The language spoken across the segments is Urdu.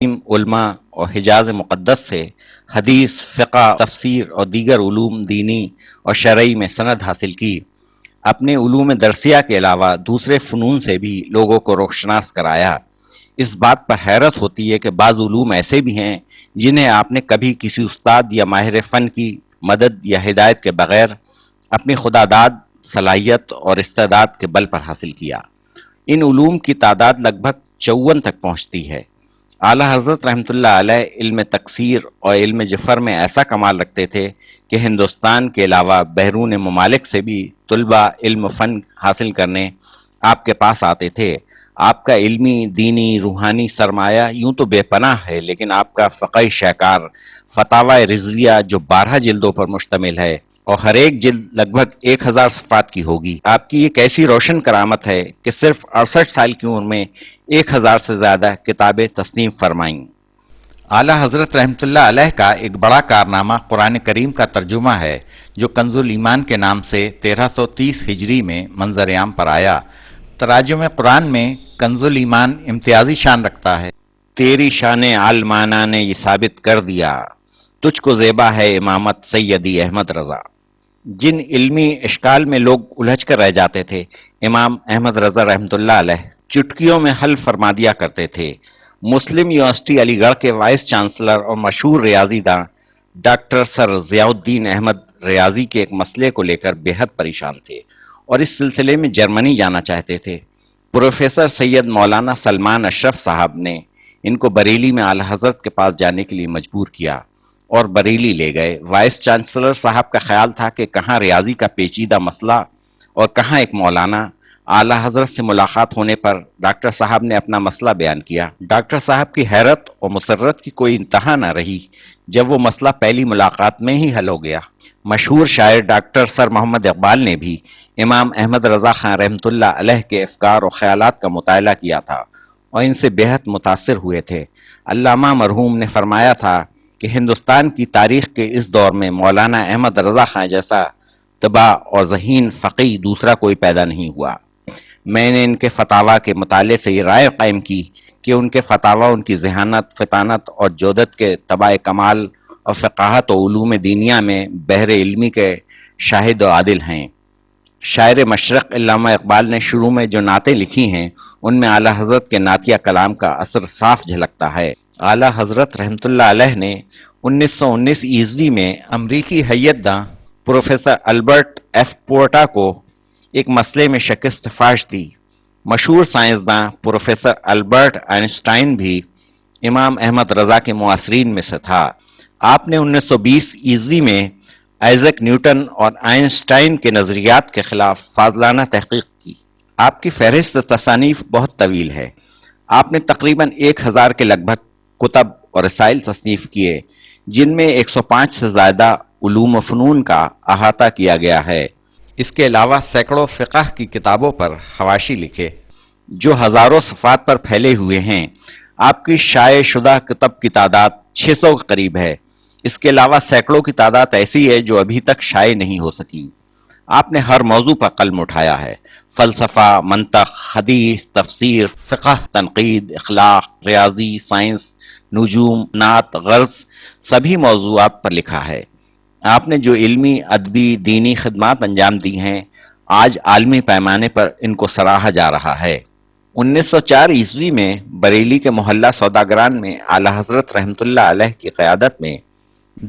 علماء اور حجاز مقدس سے حدیث، فقہ، تفسیر اور دیگر علوم دینی اور شرعی میں سند حاصل کی۔ اپنے علوم درسیہ کے علاوہ دوسرے فنون سے بھی لوگوں کو روشناس کرایا۔ اس بات پر حیرت ہوتی ہے کہ بعض علوم ایسے بھی ہیں جنہیں آپ نے کبھی کسی استاد یا ماہر فن کی مدد یا ہدایت کے بغیر اپنی خداداد، صلاحیت اور استعداد کے بل پر حاصل کیا۔ ان علوم کی تعداد لگ بھگ 54 تک پہنچتی ہے۔ اعلیٰ حضرت رحمۃ اللہ علیہ علم تکسیر اور علم جفر میں ایسا کمال رکھتے تھے کہ ہندوستان کے علاوہ بیرون ممالک سے بھی طلباء علم فن حاصل کرنے آپ کے پاس آتے تھے۔ آپ کا علمی، دینی، روحانی سرمایہ یوں تو بے پناہ ہے، لیکن آپ کا فقہی شاہکار فتاوی رضویہ جو 12 جلدوں پر مشتمل ہے اور ہر ایک جلد لگ بھگ 1000 صفحات کی ہوگی، آپ کی ایک ایسی روشن کرامت ہے کہ صرف 68 سال کی عمر میں 1000 سے زیادہ کتابیں تصنیف فرمائیں۔ اعلیٰ حضرت رحمۃ اللہ علیہ کا ایک بڑا کارنامہ قرآن کریم کا ترجمہ ہے، جو کنز الایمان کے نام سے 1330 ہجری میں منظر عام پر آیا۔ تراجم قرآن میں کنز الایمان امتیازی شان رکھتا ہے۔ تیری شان عالمانہ نے یہ ثابت کر دیا، تجھ کو زیبا ہے امامت سیدی احمد رضا۔ جن علمی اشکال میں لوگ الجھ کر رہ جاتے تھے، امام احمد رضا رحمۃ اللہ علیہ چٹکیوں میں حل فرما دیا کرتے تھے۔ مسلم یونیورسٹی علی گڑھ کے وائس چانسلر اور مشہور ریاضی داں ڈاکٹر سر ضیاء الدین احمد ریاضی کے ایک مسئلے کو لے کر بے حد پریشان تھے اور اس سلسلے میں جرمنی جانا چاہتے تھے۔ پروفیسر سید مولانا سلمان اشرف صاحب نے ان کو بریلی میں اعلیٰ حضرت کے پاس جانے کے لیے مجبور کیا اور بریلی لے گئے۔ وائس چانسلر صاحب کا خیال تھا کہ کہاں ریاضی کا پیچیدہ مسئلہ اور کہاں ایک مولانا۔ اعلیٰ حضرت سے ملاقات ہونے پر ڈاکٹر صاحب نے اپنا مسئلہ بیان کیا۔ ڈاکٹر صاحب کی حیرت اور مسرت کی کوئی انتہا نہ رہی جب وہ مسئلہ پہلی ملاقات میں ہی حل ہو گیا۔ مشہور شاعر ڈاکٹر سر محمد اقبال نے بھی امام احمد رضا خان رحمۃ اللہ علیہ کے افکار اور خیالات کا مطالعہ کیا تھا اور ان سے بے حد متاثر ہوئے تھے۔ علامہ مرحوم نے فرمایا تھا کہ ہندوستان کی تاریخ کے اس دور میں مولانا احمد رضا خان جیسا طبع اور ذہین فقی دوسرا کوئی پیدا نہیں ہوا۔ میں نے ان کے فتاوی کے مطالعے سے یہ رائے قائم کی کہ ان کے فتاوی ان کی ذہانت، فطانت اور جودت کے طبع کمال اور فقاہت و علوم دینیا میں بحر علمی کے شاہد و عادل ہیں۔ شاعر مشرق علامہ اقبال نے شروع میں جو نعتیں لکھی ہیں ان میں اعلیٰ حضرت کے نعتیہ کلام کا اثر صاف جھلکتا ہے۔ اعلیٰ حضرت رحمۃ اللہ علیہ نے 1919 عیسوی میں امریکی حیت داں پروفیسر البرٹ ایف پورٹا کو ایک مسئلے میں شکست فاش دی۔ مشہور سائنسداں پروفیسر البرٹ آئنسٹائن بھی امام احمد رضا کے معاصرین میں سے تھا۔ آپ نے 1920 عیسوی میں آئزیک نیوٹن اور آئنسٹائن کے نظریات کے خلاف فاضلانہ تحقیق کی۔ آپ کی فہرست تصانیف بہت طویل ہے۔ آپ نے تقریباً 1000 کے لگ بھگ کتب اور رسائل تصنیف کیے، جن میں 105 سے زیادہ علوم و فنون کا احاطہ کیا گیا ہے۔ اس کے علاوہ سینکڑوں فقہ کی کتابوں پر حواشی لکھے جو ہزاروں صفحات پر پھیلے ہوئے ہیں۔ آپ کی شائع شدہ کتب کی تعداد 600 کے قریب ہے۔ اس کے علاوہ سینکڑوں کی تعداد ایسی ہے جو ابھی تک شائع نہیں ہو سکی۔ آپ نے ہر موضوع پر قلم اٹھایا ہے، فلسفہ، منطق، حدیث، تفسیر، فقہ، تنقید، اخلاق، ریاضی، سائنس، نجوم، نعت، غرض سبھی موضوعات پر لکھا ہے۔ آپ نے جو علمی، ادبی، دینی خدمات انجام دی ہیں، آج عالمی پیمانے پر ان کو سراہا جا رہا ہے۔ 1904 عیسوی میں بریلی کے محلہ سوداگران میں اعلیٰ حضرت رحمۃ اللہ علیہ کی قیادت میں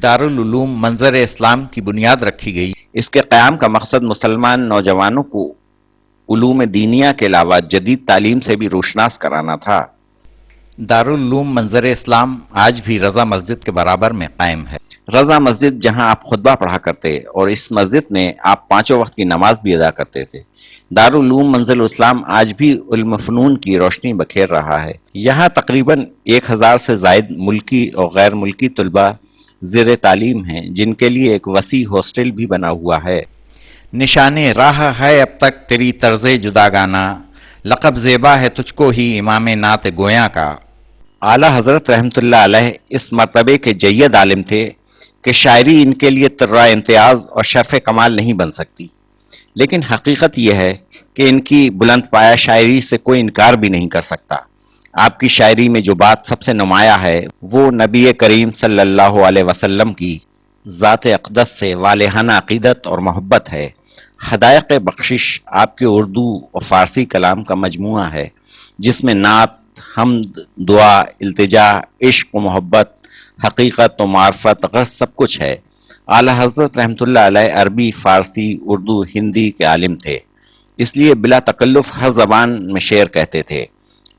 دارالعلوم منظر اسلام کی بنیاد رکھی گئی۔ اس کے قیام کا مقصد مسلمان نوجوانوں کو علوم دینیا کے علاوہ جدید تعلیم سے بھی روشناس کرانا تھا۔ دارالعلوم منظر اسلام آج بھی رضا مسجد کے برابر میں قائم ہے۔ رضا مسجد جہاں آپ خطبہ پڑھا کرتے اور اس مسجد میں آپ 5 وقت کی نماز بھی ادا کرتے تھے، دارالعلوم منزل اسلام آج بھی علم فنون کی روشنی بکھیر رہا ہے۔ یہاں تقریباً 1000 سے زائد ملکی اور غیر ملکی طلباء زیر تعلیم ہیں، جن کے لیے ایک وسیع ہاسٹل بھی بنا ہوا ہے۔ نشان راہ ہے اب تک تیری طرز جداگانہ، لقب زیبا ہے تجھ کو ہی امام نعت گویاں کا۔ اعلیٰ حضرت رحمۃ اللہ علیہ اس مرتبے کے جید عالم تھے کہ شاعری ان کے لیے طرح امتیاز اور شرف کمال نہیں بن سکتی، لیکن حقیقت یہ ہے کہ ان کی بلند پایہ شاعری سے کوئی انکار بھی نہیں کر سکتا۔ آپ کی شاعری میں جو بات سب سے نمایاں ہے وہ نبی کریم صلی اللہ علیہ وسلم کی ذات اقدس سے والہانہ عقیدت اور محبت ہے۔ حدائق بخشش آپ کے اردو اور فارسی کلام کا مجموعہ ہے جس میں نعت، حمد، دعا، التجا، عشق و محبت، حقیقت و معرفت غرض سب کچھ ہے۔ اعلی حضرت رحمۃ اللہ علیہ عربی، فارسی، اردو، ہندی کے عالم تھے، اس لیے بلا تکلف ہر زبان میں شعر کہتے تھے۔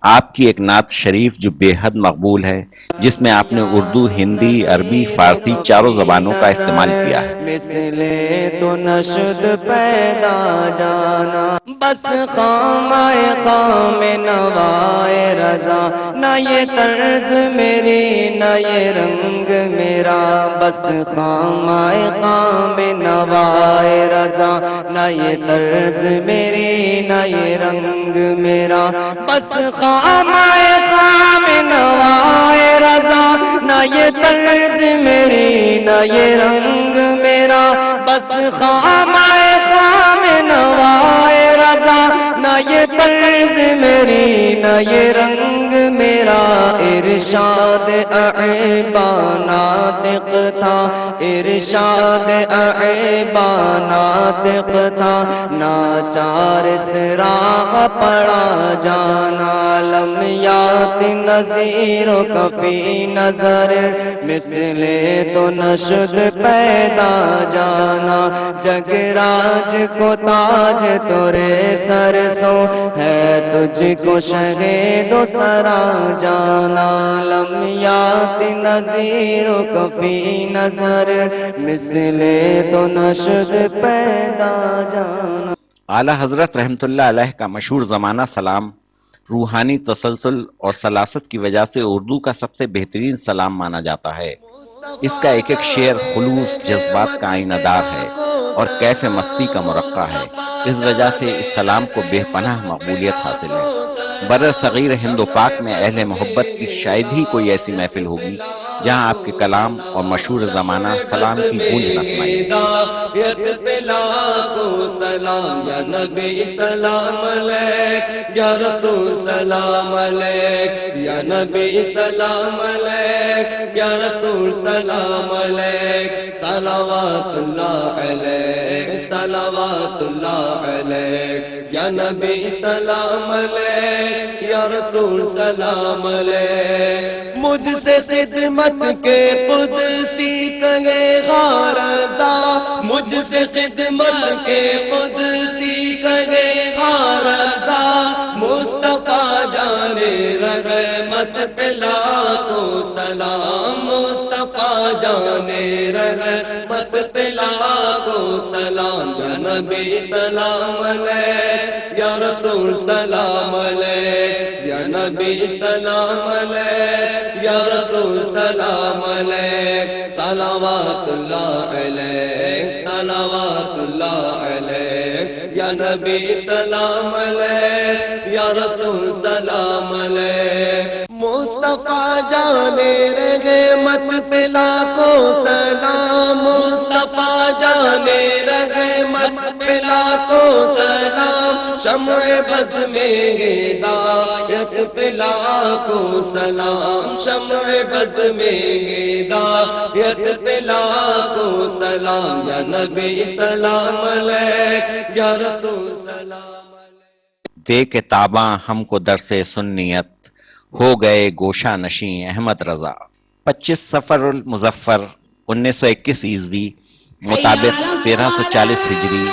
آپ کی ایک نعت شریف جو بے حد مقبول ہے، جس میں آپ نے اردو، ہندی، عربی، فارسی چاروں زبانوں کا استعمال کیا ہے۔ مثلے تو نشد پیدا جانا، بس خامائے خام نوائے رضا، نہ یہ طرز میری نہ یہ رنگ میرا، بس خامائے خام نوائے رضا، نہ یہ طرز میری نہ یہ رنگ میرا، بس خامائے خام نوائے رضا، نہ یہ طرز میری نہ یہ رنگ میرا، بس خامائے خام نوائے رضا، نہ یہ طرز میری نہ یہ رنگ میرا، ارشاد اعیبا ناطق تھا، ارشاد اعیبا ناطق تھا، ناچار سراغ پڑا جانا، لمیات نظیر و کفی نظر، مثلے تو نشد پیدا جانا، جگ راج کو تاج تورے سر سو، ہے تجھ کو شہید و سرا جانا، لمیات نظیر و کفی نظر، مثلے تو نشد پیدا جانا۔ اعلی حضرت رحمۃ اللہ علیہ کا مشہور زمانہ سلام روحانی تسلسل اور سلاست کی وجہ سے اردو کا سب سے بہترین سلام مانا جاتا ہے۔ اس کا ایک ایک شعر خلوص، جذبات کا آئینہ دار ہے اور کیف مستی کا مرقع ہے، اس وجہ سے اس سلام کو بے پناہ مقبولیت حاصل ہے۔ بر صغیر ہند و پاک میں اہل محبت کی شاید ہی کوئی ایسی محفل ہوگی جہاں آپ کے کلام اور مشہور زمانہ سلام کی گونج نہ سنائی دے۔ سلام یا نبی سلام علیک، یا رسول سلام علیک، یا نبی سلام علیک، یا رسول سلام علیک، صلوات اللہ علیک، صلوات اللہ علیک، یا نبی سلام علیک، یا رسول سلام علیک، مجھ سے خدمت کے قدسی کہے غاردا، مجھ سے خدمت کے قدسی کہے غاردا، مصطفیٰ جانے رحمت پہ لاکھوں سلام، مصطفیٰ جانے رحمت پہ لاکھوں سلام، یا نبی سلام علیک، یا رسول سلام علیک، یا نبی سلام علیک، یا رسول سلام علیک، صلوات اللہ علیک، صلوات اللہ علیک، یا نبی سلام علیک، یا رسول سلام علیک، مصطفیٰ جانے رحمت پہ لاکھوں سلام، مصطفیٰ جانے رحمت پہ لاکھوں سلام، شمع بز میں ہدایت پہ لاکھوں سلام، شمع بز میں ہدایت پہ لاکھوں سلام، یا نبی سلام علیک، یا رسول سلام علیک۔ دے کے تاباں ہم کو درس سنیت، ہو گئے گوشہ نشیں احمد رضا۔ 25 صفر المظفر 1921 عیسوی مطابق 1340 ہجری،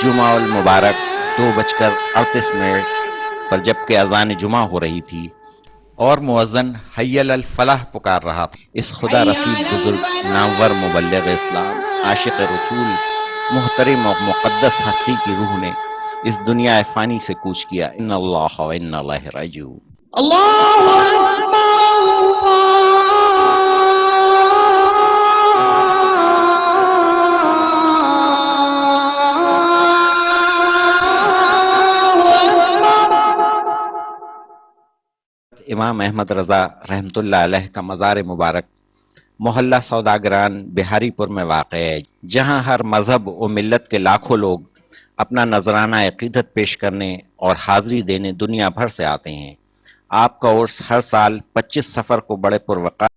جمعہ المبارک 2:38 پر جبکہ اذان جمعہ ہو رہی تھی اور مؤذن حی علی الفلاح پکار رہا تھا، اس خدا رسید بزرگ، نامور مبلغ اسلام، عاشق رسول، محترم اور مقدس ہستی کی روح نے اس دنیا فانی سے کوچ کیا۔ ان اللہ و انا الیہ راجعون۔ اللہ اکبر، امام احمد رضا رحمۃ اللہ علیہ کا مزار مبارک محلہ سوداگران بہاری پور میں واقع ہے، جہاں ہر مذہب و ملت کے لاکھوں لوگ اپنا نذرانہ عقیدت پیش کرنے اور حاضری دینے دنیا بھر سے آتے ہیں۔ آپ کا عرس ہر سال 25 سفر کو بڑے پروقار